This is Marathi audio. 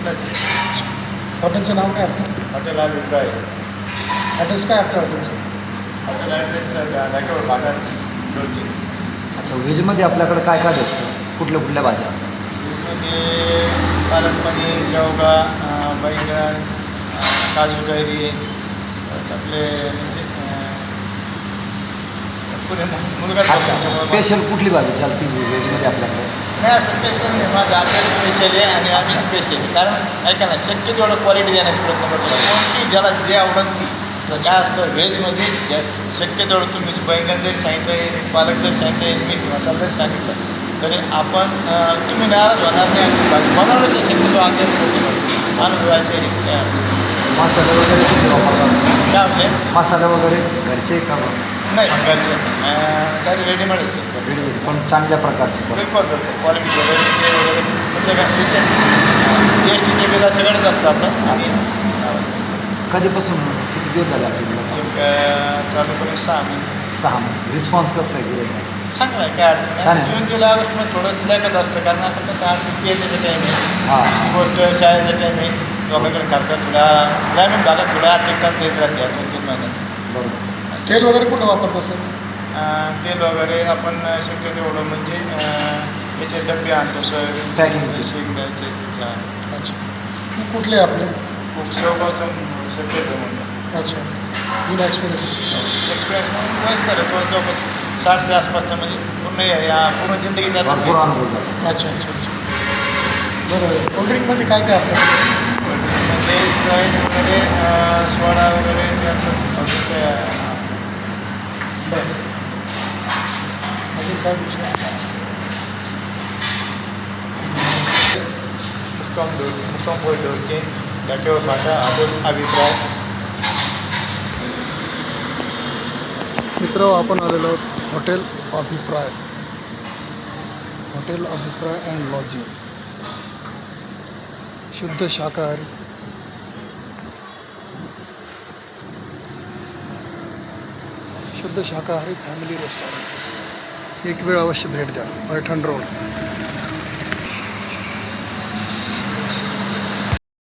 हॉटेलचं नाव काय आपलं? हॉटेल अभिप्राय. ॲड्रेस काय आपल्या हॉटेलचं? हॉटेल ॲड्रेस नाक्यावर भागात रोडची. अच्छा, व्हेजमध्ये आपल्याकडे काय काय भेटतं? कुठल्या भाज्या? त्यामध्ये पालक पनीर, शेवगा, बैंगन, काजू कैरी, आपले म्हणजे पुढे मुलगा. अच्छा, स्पेशल कुठली भाजी चालते व्हेजमध्ये आपल्याकडे? नाही, असं स्पेशल नाही. माझं आपल्याला स्पेशल आहे आणि आमची स्पेशल आहे. कारण ऐका ना, शक्य तेवढं क्वालिटी देण्याचा प्रयत्न करतो. कोणती ज्याला जे आवडत ती काय असतं व्हेजमध्ये शक्य तेवढं तुम्ही बैंगन जरी सांगितलं, पालक जरी सांगितलं, मीठ मसाला जरी सांगितलं तरी आपण तुम्ही नाराज होणार नाही. आणि बनवण्याचं शक्यतो आमच्या अनुभवायचे मसाले वगैरे कुठले वापरतात? काय आपले मसाले वगैरे घरचे का नाही घरचे सारे रेडीमेडच आहे. रेडीमेड पण चांगल्या प्रकारचे पण? बिलकुल बिलकुल क्वालिटी वगैरे म्हणजे काय जी एस टी बिल सगळंच असतं आपलं. आणि कधीपासून किती दिवस झाले आपल्याला? एक चालू करून 6 महिने. 6 महिने. रिस्पॉन्स कसं आहे गिऱ्हाईकाचा? चांगलं आहे, काय अडचण छान नाही. आहे. जून जुलै ऑगस्टमध्ये थोडं स्लॅकच असतं, कारण आता कसं आज यायचं टाईम आहे. हां. दुसरी गोष्ट शाळेचा टाईम आहे. लोकांकडे खर्चा थोडा ग्रामीण भागात थोडा आर्थिक टंचाईच राहते 2-3 महिन्यात. बरोबर. तेल वगैरे कुठलं वापरता सर? तेल वगैरे आपण शक्य तेवढं म्हणजे याचे डबे आणतो सोयाबीन पॅकिंगचे. शेंगदाण्याचे. अच्छा, कुठले आपले? खूप शेवगावचं शक्यतो म्हणतो. अच्छा, जुना एक्सपिरियन्स. एक्सपिरियन्स म्हणून वयस्कर आहे. तो जवळपास 60च्या आसपासचा, म्हणजे पूर्ण जिंदगी त्यात भरपूर अनुभव झाला. अच्छा अच्छा अच्छा. बरं, कोल्ड्रिंकमध्ये काय काय आपलं? म्हणजे स्प्राईट वगैरे, सोडा वगैरे बरं, अजून काय विषय? मुक्काम पोस्ट डोरके नाक्यावर भाषा हॉटेल अभिप्राय. मित्र, आपण आलेलो आहोत हॉटेल अभिप्राय. हॉटेल अभिप्राय अँड लॉजिंग, शुद्ध शाकाहारी. शुद्ध शाकाहारी फॅमिली रेस्टॉरंट. एक वेळ अवश्य भेट द्या. पैठण रोड.